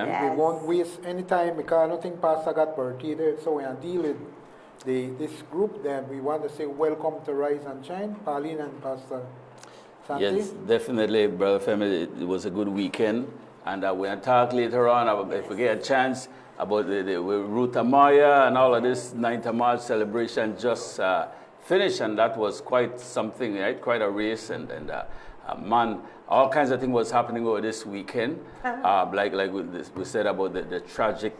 We won't waste any time because I don't think Pastor got birthday there, so we're dealing this group. Then we want to say welcome to Rise and Shine, Pauline and Pastor Santi. Yes, definitely, Brother Family. It was a good weekend. And we're going to talk later on, if we get a chance, about the Ruth Amaya and all of this 9th of March celebration just finished. And that was quite something, right? Quite a race. And man, all kinds of things was happening over this weekend. Like we said about the tragic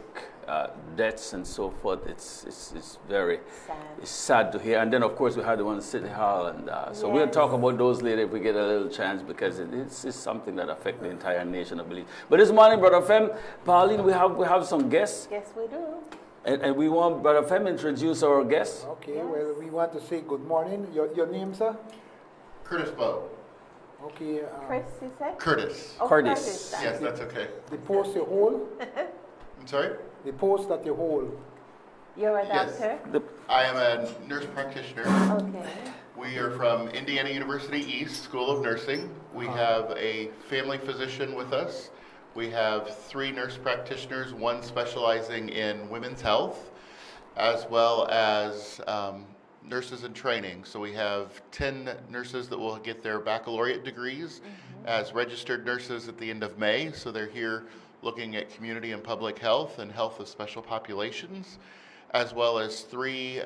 deaths and so forth. It's very sad. It's sad to hear. And then, of course, we had the one in City Hall. And so we'll talk about those later if we get a little chance, because it's something that affects the entire nation, I believe. But this morning, Brother Fem, Pauline, we have some guests. Yes, we do. And we want Brother Fem to introduce our guests. Okay, well, we want to say good morning. Your name, sir? Curtis Bowe. Okay. Chris, you said? Curtis. Oh, Curtis. Yes, that's okay. The post you hold? I'm sorry? The post that you hold. You're a Yes. doctor? I am a nurse practitioner. Okay. We are from Indiana University East School of Nursing. We have a family physician with us. We have 3 nurse practitioners, one specializing in women's health, as well as nurses in training. So we have 10 nurses that will get their baccalaureate degrees as registered nurses at the end of May. So they're here looking at community and public health and health of special populations, as well as 3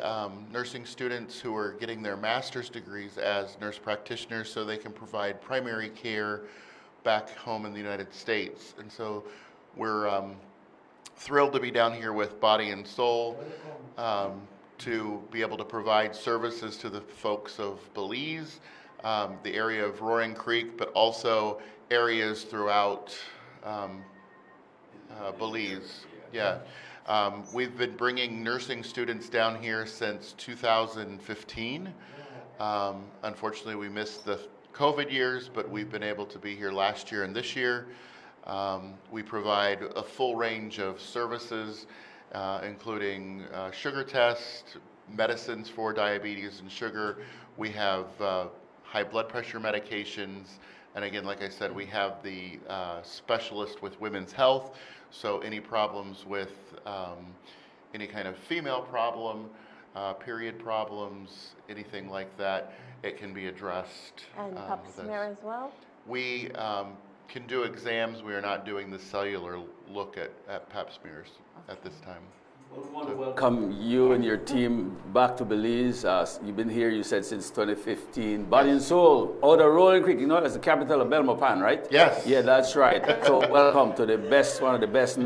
nursing students who are getting their master's degrees as nurse practitioners so they can provide primary care back home in the United States. And so we're thrilled to be down here with Body and Soul to be able to provide services to the folks of Belize, the area of Roaring Creek, but also areas throughout Belize. Yeah. We've been bringing nursing students down here since 2015. Unfortunately, we missed the COVID years, but we've been able to be here last year and this year. We provide a full range of services, including sugar tests, medicines for diabetes and sugar. We have high blood pressure medications. And again, like I said, we have the specialist with women's health. So any problems with any kind of female problem, period problems, anything like that, it can be addressed. And pap smear as well? We can do exams. We are not doing the cellular look at pap smears at this time. Well, we want to welcome you and your team back to Belize. You've been here, you said, since 2015. Body and Soul, out of Rolling Creek, you know, that's the capital of Belmopan, right? Yes. Yeah, that's right. So welcome to the best, one of the best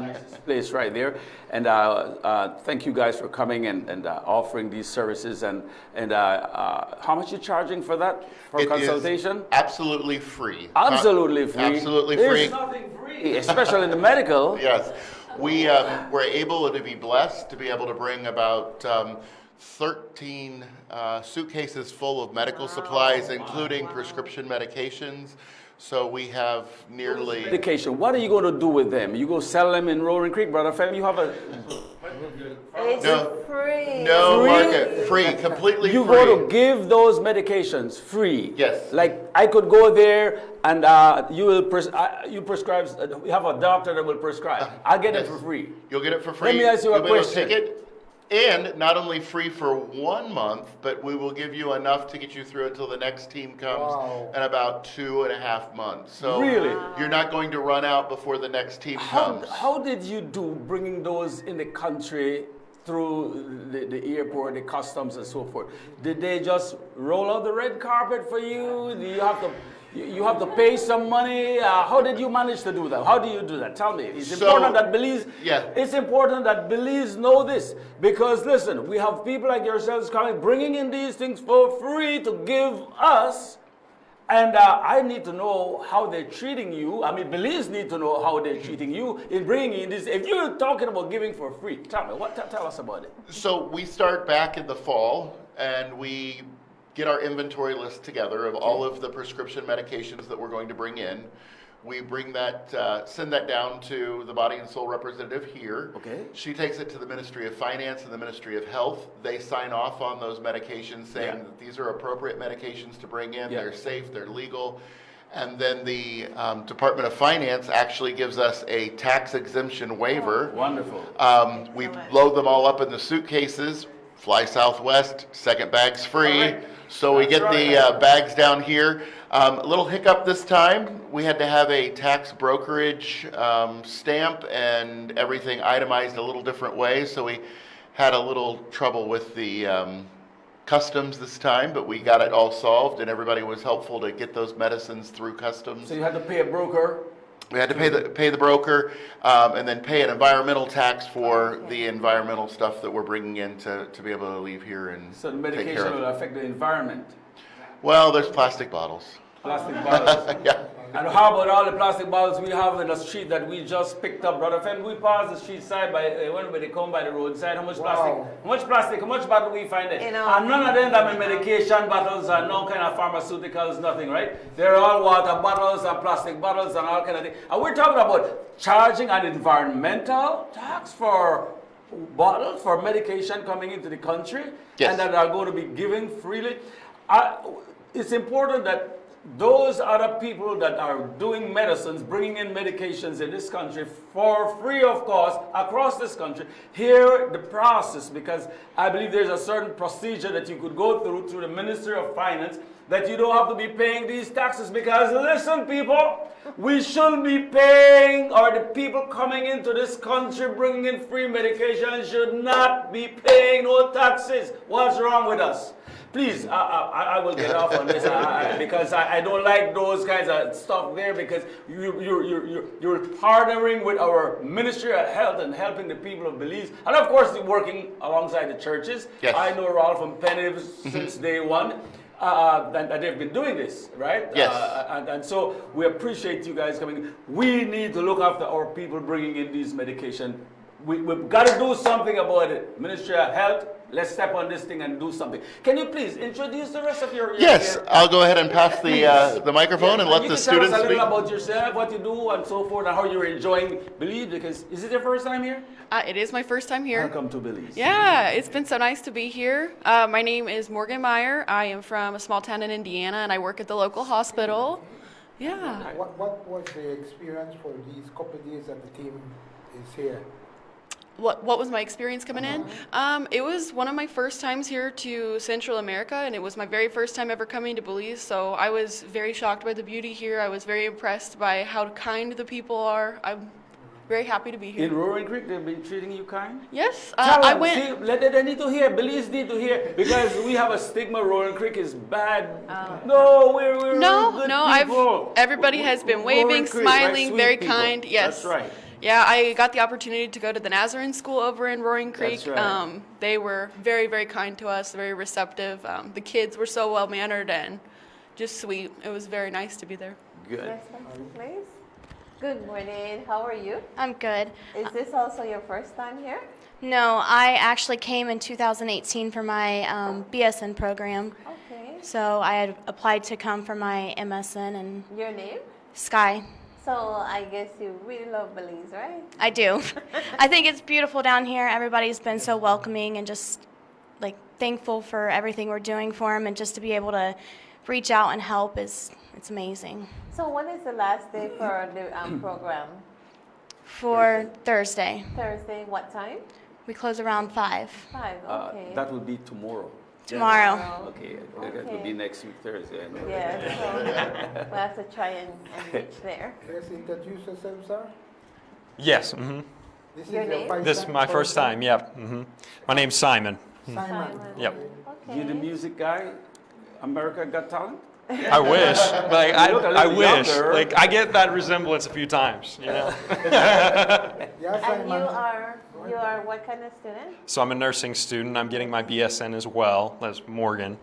place right there. And thank you guys for coming and offering these services. And how much are you charging for that, for consultation? Is absolutely free. Absolutely free. Absolutely free. There's nothing free, especially in the medical. Yes. We were able to be blessed to be able to bring about 13 suitcases full of medical supplies, including prescription medications. So we have nearly... Medication, what are you going to do with them? You go sell them in Roaring Creek, Brother Fem? You have a... It's free. No Free? market. Free. Completely You free. go to give those medications free. Yes. Like I could go there and you will you prescribe. You have a doctor that will prescribe. I'll get it Yes. for free. You'll get it for free. Let me ask you a You'll be able to question. take it, and not only free for 1 month, but we will give you enough to get you through until the next team comes in about 2.5 months. So Really? you're not going to run out before the next team comes. How did you do bringing those in the country through the airport, the customs and so forth? Did they just roll out the red carpet for you? Do you have to pay some money? How did you manage to do that? How do you do that? Tell me. It's important that Belize. Yeah. It's important that Belize know this, because listen, we have people like yourselves coming, bringing in these things for free to give us. And I need to know how they're treating you. I mean, Belize need to know how they're treating you in bringing in this. If you're talking about giving for free, tell me, tell us about it. So we start back in the fall, and we get our inventory list together of all of the prescription medications that we're going to bring in. We bring that, send that down to the Body and Soul representative here. Okay. She takes it to the Ministry of Finance and the Ministry of Health. They sign off on those medications saying that these are appropriate medications to bring in. Yeah. They're safe, they're legal. And then the Department of Finance actually gives us a tax exemption waiver. Wonderful. We load them all up in the suitcases, fly Southwest, second bag's free. All right. So we That's get the bags down here. A little hiccup this time. We had to have a tax brokerage stamp and everything itemized a little different way. So we had a little trouble with the customs this time, but we got it all solved and everybody was helpful to get those medicines through customs. So you had to pay a broker. We had to pay the broker and then pay an environmental tax for the environmental stuff that we're bringing in to be able to leave here and So the take care medication of will it. affect the environment. Well, there's plastic bottles. Plastic bottles. Yeah. And how about all the plastic bottles we have in the street that we just picked up, brother? When we pass the street side by when they come by the roadside, how much plastic, how much bottle we find there? You know, And none of them are medication bottles and no kind of pharmaceuticals, nothing, right? They're all water bottles and plastic bottles and all kind of things. And we're talking about charging an environmental tax for bottles for medication coming into the country, Yes. and that are going to be given freely. It's important that those other people that are doing medicines, bringing in medications in this country for free of cost across this country, hear the process, because I believe there's a certain procedure that you could go through the Ministry of Finance that you don't have to be paying these taxes. Because listen, people, we should be paying, or the people coming into this country bringing in free medication should not be paying no taxes. What's wrong with us? Please, I will get off on this because I don't like those kinds of stuff there, because you're partnering with our Ministry of Health and helping the people of Belize. And of course, you're working alongside the churches. Yes. I know Ralph and Penny since day one. And they've been doing this, right? Yes. And so we appreciate you guys coming. We need to look after our people bringing in these medication. We've got to do something about it. Ministry of Health, let's step on this thing and do something. Can you please introduce the rest of your Yes, I'll go ahead and pass the microphone and let you the can students tell us a speak. little about yourself, what you do, and so forth, and how you're enjoying Belize. Because is it your first time here? It is my first time here. Welcome to Belize. Yeah, it's been so nice to be here. My name is Morgan Meyer. I am from a small town in Indiana, and I work at the local hospital. Yeah. What was the experience for these couple of days that the team is here? What was my experience coming in? It was one of my first times here to Central America, and it was my very first time ever coming to Belize, so I was very shocked by the beauty here. I was very impressed by how kind the people are. I'm very happy to be here. In Roaring Creek, they've been treating you kind? Yes, Tell I them, went. see, they need to hear, Belize need to hear, because we have a stigma, Roaring Creek is bad. No, we're No, good no, people. everybody has been waving, Roaring Creek, smiling, right? very Sweet people. kind. Yes. That's right. Yeah, I got the opportunity to go to the Nazarene school over in Roaring Creek. That's right. They were very, very kind to us, very receptive. The kids were so well-mannered and just sweet. It was very nice to be there. Good. Yes, please. Good morning. How are you? I'm good. Is this also your first time here? No, I actually came in 2018 for my BSN program. Okay. So I had applied to come for my MSN and Your name? Sky. So I guess you really love Belize, right? I do. I think it's beautiful down here. Everybody's been so welcoming and just like thankful for everything we're doing for them, and just to be able to reach out and help it's amazing. So when is the last day for the program? For Thursday, Thursday, what time? we close around 5 5, okay. That will be tomorrow. tomorrow. Okay, that will be next week Thursday. I know. Yeah, so we'll have to try and reach there. Let's introduce yourself, sir. Yes. This Your is name? your This is my first time. Yeah. My name's Simon. Simon. Simon. Yep. Okay. You the music guy? America Got Talent? I wish. Like You look a I little wish. younger. Like I get that resemblance a few times. You know. Yeah, And Simon. you are what kind of student? So I'm a nursing student. I'm getting my BSN as well as Morgan.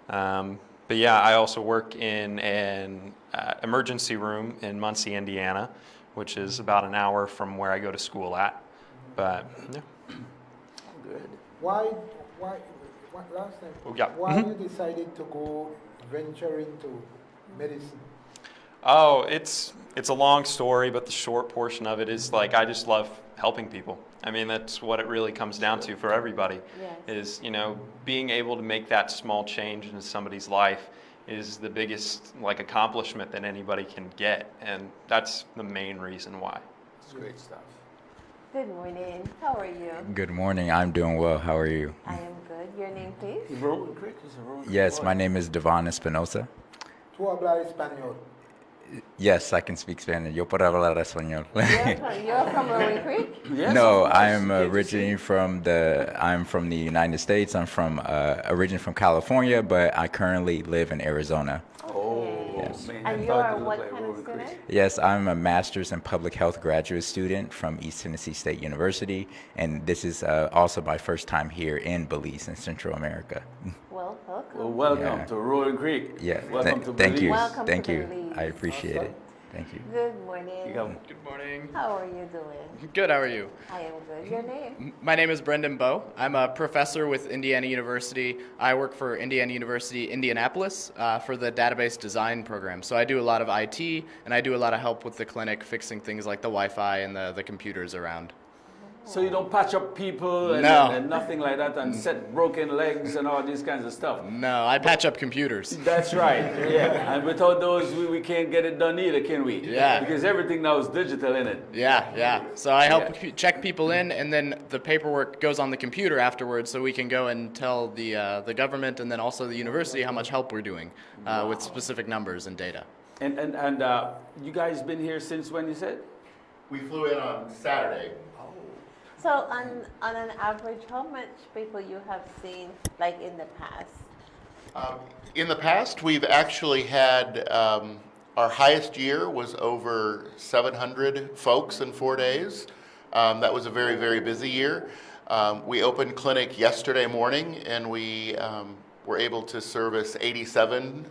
But yeah, I also work in an emergency room in Muncie, Indiana, which is about an hour from where I go to school at. But yeah. Good. Why, last time, Oh, yeah. why you decided to go venture into medicine? Oh, it's a long story, but the short portion of it is like I just love helping people. I mean, that's what it really comes down to for everybody. Yes. Is, you know, being able to make that small change in somebody's life is the biggest like accomplishment that anybody can get, and that's the main reason why. It's great stuff. Good morning. How are you? Good morning. I'm doing well. How are you? I am good. Your name, please? Rowan Creek is a Rowan Yes, Creek my boy. name is Devon Espinosa. ¿Tú hablas español? Yes, I can speak Spanish. Yo puedo hablar español. You're from Rowan Creek? Yes, No, of course. I'm Good to see originally you. I'm from the United States. I'm from originally from California, but I currently live in Arizona. Oh, Yes. man, I And you thought are you looked what like kind of Rowan Creek. student? Yes, I'm a master's in public health graduate student from East Tennessee State University, and this is also my first time here in Belize in Central America. Well, welcome. Well, welcome Yeah. to Rowan Creek. Yeah, Welcome to thank you, Belize. Welcome thank to you. Belize. I appreciate it. Thank you. Good morning. You got Good morning. How are you doing? Good, how are you? I am good. Your name? My name is Brendan Bowe. I'm a professor with Indiana University. I work for Indiana University Indianapolis for the database design program. So I do a lot of IT, and I do a lot of help with the clinic fixing things like the Wi-Fi and the computers around. So you don't patch up people and, No. and nothing like that and set broken legs and all these kinds of stuff. No, I patch up computers. That's right. Yeah. And without those, we can't get it done either, can we? Yeah. Because everything now is digital, isn't it? Yeah. So I help Yeah. check people in, and then the paperwork goes on the computer afterwards, so we can go and tell the government and then also the university how much help we're doing with specific numbers and data. And you guys been here since when you said? We flew in on Saturday. So on an average, how much people you have seen like in the past? In the past, we've actually had our highest year was over 700 folks in 4 days. That was a very, very busy year. We opened clinic yesterday morning, and we were able to service 87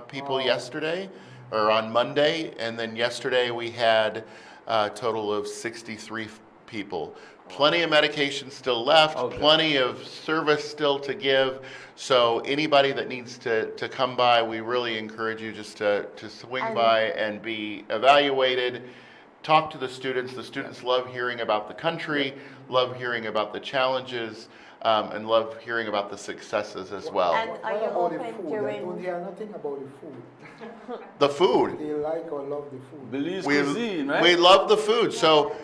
people yesterday, or on Monday, and then yesterday we had a total of 63 people. Plenty of medication still left, plenty of service still to give. So anybody that needs to come by, we really encourage you just to swing by and be evaluated. Talk to the students. The students love hearing about the country, love hearing about the challenges, and love hearing about the successes as well. And are What you about the open food? I during? don't hear nothing about the food. The food. They like or love the food. Belize We, cuisine, right? we love the food. So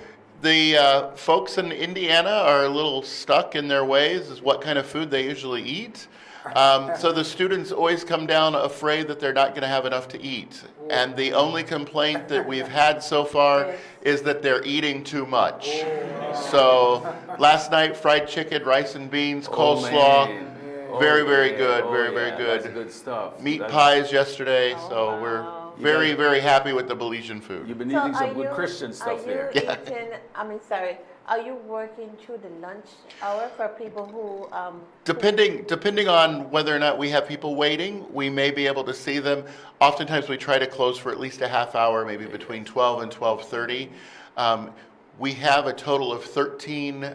the folks in Indiana are a little stuck in their ways as what kind of food they usually eat. So the students always come down afraid that they're not going to have enough to eat. And the only complaint that we've had so far is that they're eating too much. So last night, fried chicken, rice and beans, coleslaw. man. Very, Oh, very yeah. good, Oh, very, yeah. very good. That's good stuff. Meat That's- pies yesterday, so we're wow. very, guys- very happy with the Belizean food. You've been So eating some are good you- Christian stuff Are you here. eating? Are you working through the lunch hour for people who? Depending on whether or not we have people waiting, we may be able to see them. Oftentimes, we try to close for at least a half hour, maybe between 12 and 12:30. We have a total of 13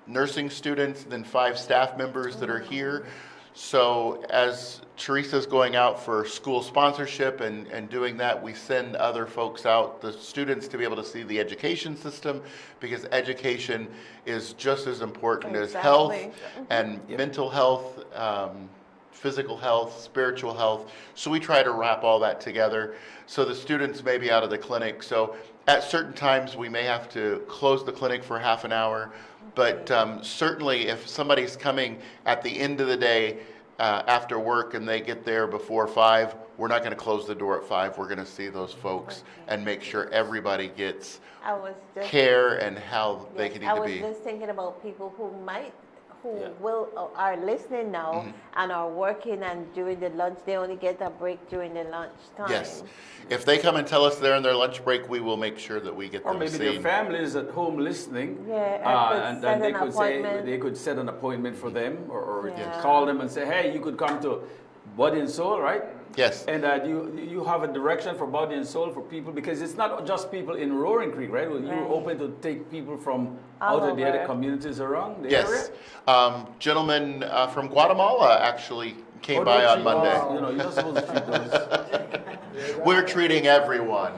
nursing students, then 5 staff members that are here. So as Teresa's going out for school sponsorship and doing that, we send other folks out, the students, to be able to see the education system, because education is just as important as health Exactly. and mental health, physical health, spiritual health. So we try to wrap all that together. So the students may be out of the clinic. So at certain times, we may have to close the clinic for half an hour. But certainly, if somebody's coming at the end of the day after work and they get there before 5, we're not going to close the door at 5. We're going to see those folks and make sure everybody gets I was just. care and how they Yes, can need I to was be. just thinking about people who Yeah. will are listening now Mm-hmm. and are working, and during the lunch they only get a break during the lunch time. Yes. If they come and tell us they're in their lunch break, we will make sure that we get Or them maybe their seen. family is at home listening. Yeah, I could and set they an could say appointment. they could set an appointment for them, or Yeah. call them and say, hey, you could come to Body and Soul, right? Yes. And you have a direction for Body and Soul for people, because it's not just people in Roaring Creek, right? Well, you're Right. open to take people from All out of the other over. communities around the Yes. area? Gentleman from Guatemala actually came Oh, by did on you? Monday. Oh, you know, you're not supposed to treat those. We're treating everyone.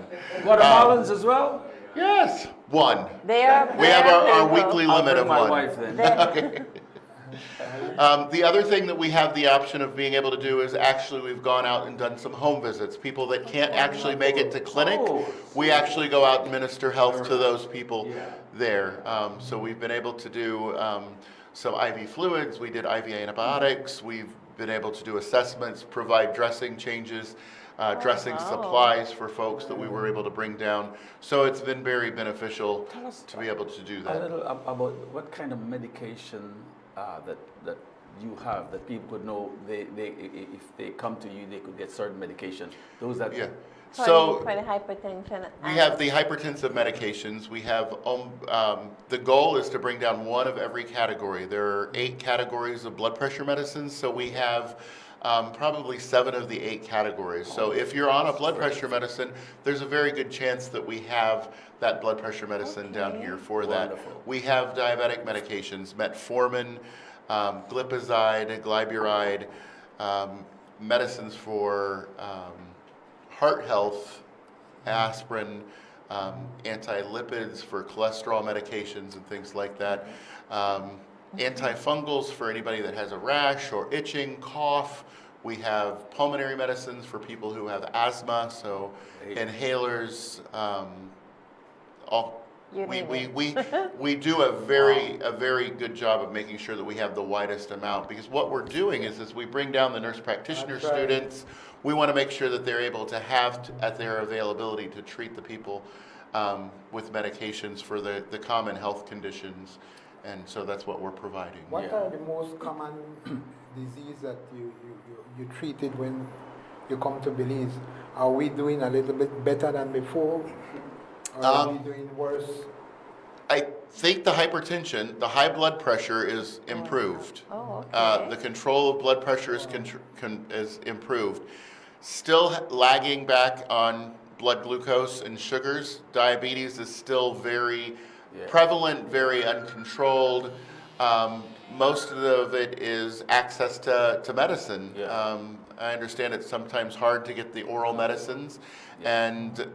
Guatemalans as well? Yes. One. They are. We they have are our people. weekly I'll limit bring of my one. wife then. They- The other thing that we have the option of being able to do is actually we've gone out and done some home visits. People that can't actually make it to clinic, we actually go out and minister health to those people there. So we've been able to do some IV fluids, we did IV antibiotics, we've been able to do assessments, provide dressing changes, dressing supplies for folks that we were able to bring down. So it's been very beneficial to be able to do A that. little about what kind of medication that you have that people could know if they come to you they could get certain medication. Those that Yeah. For So the hypertension. we have the hypertensive medications. We have, the goal is to bring down one of every category. There are 8 categories of blood pressure medicines, so we have probably 7 of the 8 categories. So if you're on a blood pressure medicine, there's a very good chance that we have that blood pressure medicine down here for that. Wonderful. We have diabetic medications, metformin, glipizide, glyburide, medicines for heart health, aspirin, anti-lipids for cholesterol medications and things like that. Antifungals for anybody that has a rash or itching, cough. We have pulmonary medicines for people who have asthma, so inhalers. You We, name we, it. we do a very good job of making sure that we have the widest amount, because what we're doing is as we bring down the nurse practitioner That's right. students, we want to make sure that they're able to have at their availability to treat the people with medications for the common health conditions, and so that's what we're providing. What Yeah. are the most common disease that you treated when you come to Belize? Are we doing a little bit better than before? Or are we doing worse? I think the hypertension, the high blood pressure is improved. Oh, okay. The control of blood pressure is improved. Still lagging back on blood glucose and sugars. Diabetes is still very prevalent, very uncontrolled. Most of it is access to medicine. Yeah. I understand it's sometimes hard to get the oral medicines, and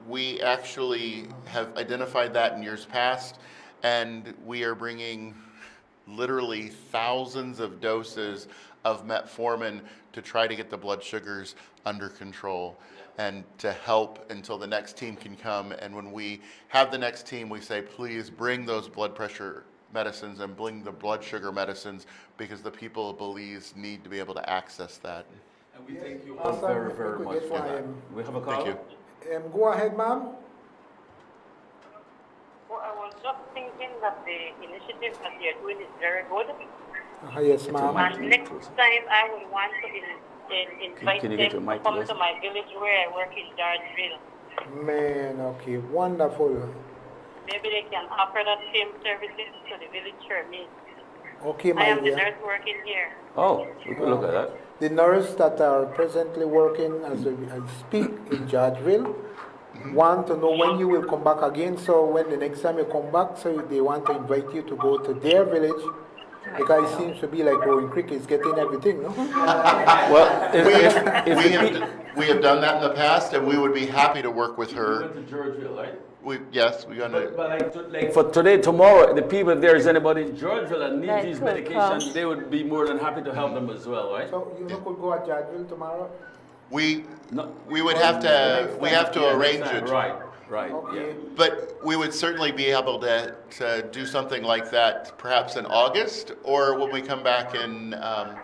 we actually have identified that in years past, and we are bringing literally thousands of doses of metformin to try to get the blood sugars under control and to help until the next team can come. And when we have the next team, we say, please bring those blood pressure medicines and bring the blood sugar medicines, because the people of Belize need to be able to access that. And we thank you Awesome. very, If we very could much get for one, that. We have a call? Thank you. Go ahead, ma'am. Well, I was just thinking that the initiative that you're doing is very good. Yes, ma'am. And next time I will want to invite Can you them get your to mic come close? to my village where I work in Georgeville. Man, okay, wonderful. Maybe they can offer that same services to the village for me. Okay, I my am the dear. nurse working here. Oh, we could look at that. The nurse that are presently working as I speak in Georgeville want to know when you will come back again. So when the next time you come back, so they want to invite you to go to their village, because it seems to be like growing crickets, getting everything, no? Well, We have done that in the past, and we would be happy to work with We her. went to Georgeville, right? Yes, we're gonna. But like for today, tomorrow, the people, if there is anybody in Georgeville that needs That these could medications, come. they would be more than happy to help them as well, right? So you could go at Georgeville tomorrow? We No. would have to arrange it. Right, right, Okay. yeah. But we would certainly be able to do something like that perhaps in August, or when we come back in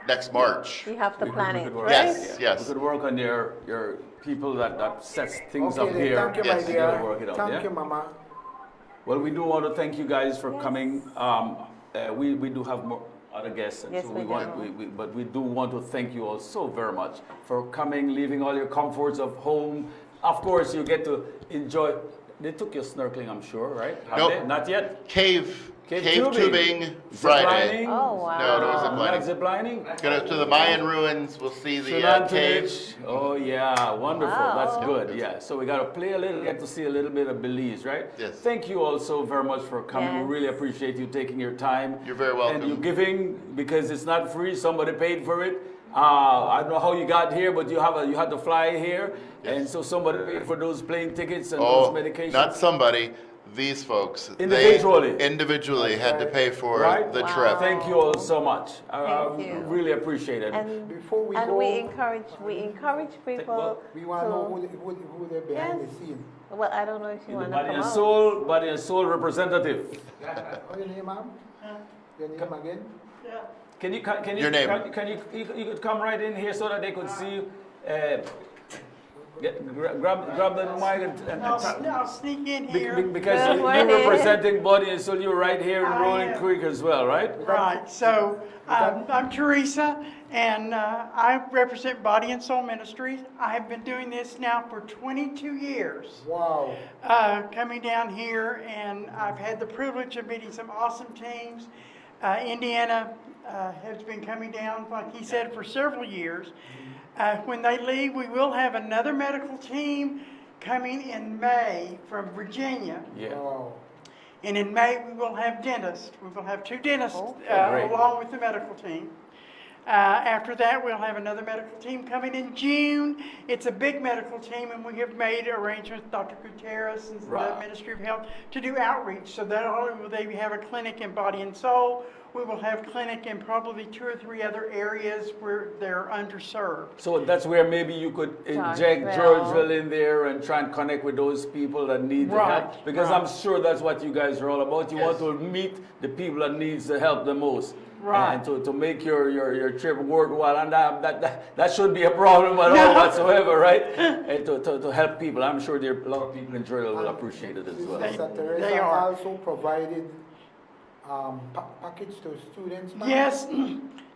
next March. You have to plan it, work- right? Yes, yes. We could work on your people that sets things Okay, up then, here. thank you, my Yes. You gotta dear. work it out, Thank yeah? you, Mama. Well, we do want to thank you guys for coming. We do have more other guests, and Yes, so we want, do. but we do want to thank you all so very much for coming, leaving all your comforts of home. Of course, you get to enjoy. They took you snorkeling, I'm sure, right? Have Nope. they? Not yet. Cave Cave tubing Friday. Ziplining? Oh, wow. No zip Not lining. ziplining? Go to the Mayan ruins. We'll see the cave. Shenanigans. Oh yeah, wonderful. Wow. That's good. Yeah. So we got to play a little, get to see a little bit of Belize, right? Yes. Thank you all so very much for coming. Yes. We really appreciate you taking your time. You're very welcome. And you giving, because it's not free. Somebody paid for it. I don't know how you got here, but you had to fly here, Yes. and so somebody paid for those plane tickets and Oh, those medications. not somebody. These folks, Individually. they individually had to pay for Right? the Wow. trip. Thank you all so much. Thank you. Really appreciate it. Before we And go, we encourage people we want to know to, who they're behind Yes. the scene. well, I don't know if you The want to body come and out. body and soul representative. What's your name, ma'am? Your name again? Can you Your name. Can you could come right in here so that they could see you? Grab the mic and I'll sneak in here. because Good you're morning. representing Body and Soul. You're right here in I Rolling am. Creek as well, right? Right, so I'm Teresa, and I represent Body and Soul Ministries. I have been doing this now for 22 years. Wow. Coming down here, and I've had the privilege of meeting some awesome teams. Indiana has been coming down, like he said, for several years. When they leave, we will have another medical team coming in May from Virginia. Yeah. Wow. And in May, we will have dentists. We will have 2 dentists Great. along with the medical team. After that, we'll have another medical team coming in June. It's a big medical team, and we have made arrangements with Dr. Gutierrez and the Right. Ministry of Health to do outreach. So not only will they have a clinic in Body and Soul, we will have clinic in probably 2 or 3 other areas where they're underserved. So that's where maybe you could inject Georgeville. Georgeville in there and try and connect with those people that need the Right, help. Because right. I'm sure that's what you guys are all about. You want to meet the people that needs the help the most. Right. And to make your trip worthwhile. And that shouldn't be a problem at all No. whatsoever, right? And to help people. I'm sure there are a lot of people in Georgeville will appreciate it as well. Sister They Teresa are. also provided package to students, ma'am? Yes,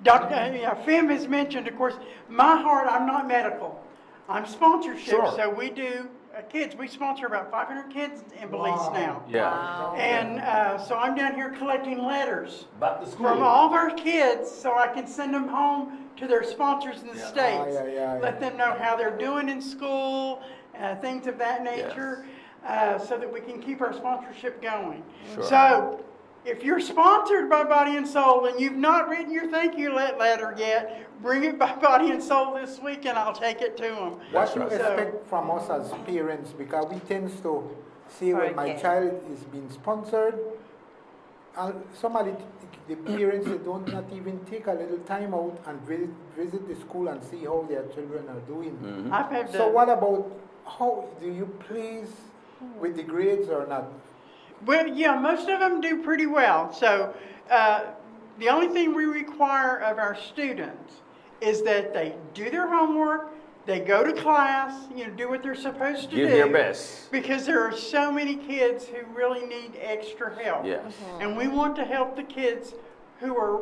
Dr. Fim has mentioned, of course, my heart, I'm not medical. I'm sponsorship, Sure. so we do kids. We sponsor about 500 kids in Belize Wow. now. Yeah. Wow. And so I'm down here collecting letters Back to school. from all of our kids so I can send them home to their sponsors in the States. Yeah. Let them know how they're doing in school, things of that nature, so that we can keep our sponsorship going. Sure. So if you're sponsored by Body and Soul and you've not written your thank you letter yet, bring it by Body and Soul this week and I'll take it to them. What you right. expect from us as parents, because we tend to say when my Okay. child is being sponsored, some of the parents they don't not even take a little time out and visit the school and see how their children are doing. I've had So to, what about, how do you please with the grades or not? well, yeah, most of them do pretty well. So the only thing we require of our students is that they do their homework, they go to class, do what they're supposed to Give do. their best. Because there are so many kids who really need extra help. Yes. And we want to help the kids who are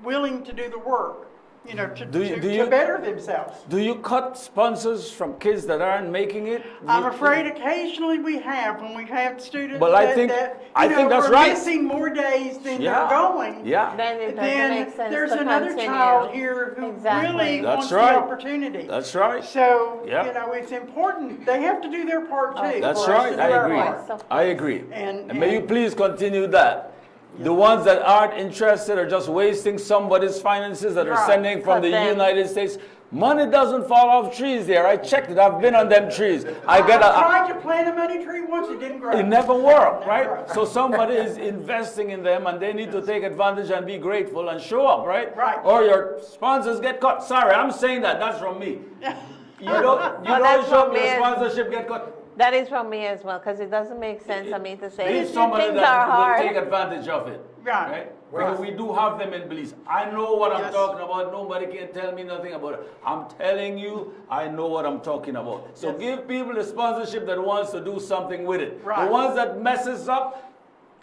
willing to do the work, to better themselves. Do you cut sponsors from kids that aren't making it? I'm afraid occasionally we have, when we have students But I that, think- that I think that's are right. missing more days than Yeah. they're going. Yeah. Then it doesn't Then make sense there's to another continue. child here who Exactly. really That's wants right. the opportunity. That's right. So, Yep. it's important. They have to do their part too. That's for us right. to do I our agree. part. Yes, of I agree. And- may you please continue that. The ones that aren't interested are just wasting somebody's finances that are Right. sending from Cut the them. United States. Money doesn't fall off trees there. I checked it. I've been on them trees. I get I a. tried to plant a money tree once, it didn't grow. It never worked, Never right? worked. So somebody is investing in them and they need to take advantage and be grateful and show up, right? Right. Or your sponsors get cut. Sorry, I'm saying that. That's from me. You don't that's show up, from your me. sponsorship get cut. That is from me as well, because it doesn't make sense, to say, There's somebody things that are will take hard. advantage of it. Right. Because we do have them in Belize. I know what I'm Yes. talking about. Nobody can tell me nothing about it. I'm telling you, I know what I'm talking about. So Yes. give people the sponsorship that wants to do something with it. Right. The ones that messes up,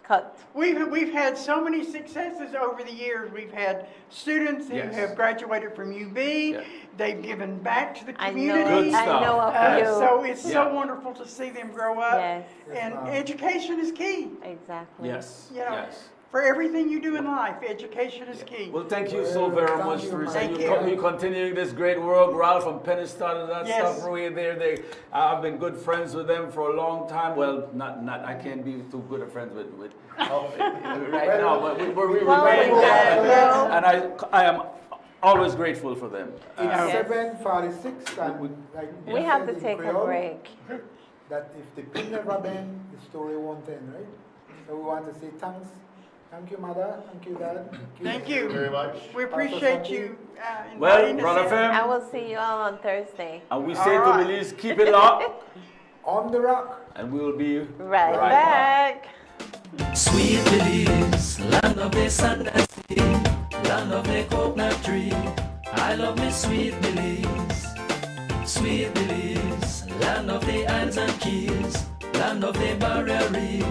Cut. We've had so many successes over the years. We've had students who Yes. have graduated from UB. They've given back to the I community. Good I stuff. know of you. So it's Yeah. so wonderful to see them grow up. Yes. And ma'am. education is key. Exactly. yes, You know, yes. For everything you do in life, education is key. Well, thank you so very Thank much, you, Teresa. Thank You you. continuing this great work. Ralph and Penny started that Yes. stuff way there. I've been good friends with them for a long time. Well, not I can't be too good a friends with right now, but we're really Well, very good. yes. And I am always grateful for them. In Yes. 7:46, and like We you have said to in take a Creole, break. that if the pin never bend, the story won't end, right? So we want to say thanks. Thank you, Mother. Thank you, Dad. Thank you very much. We appreciate you Well, inviting us Brother in. Fem, I will see you all on Thursday. and we say All to right. Belize, keep it locked, On the rock. and we will be Right back. back. Sweet Belize, land of the sun and sea, land of the coconut tree. I love me sweet Belize, land of the islands and keys, land of the barrier reef.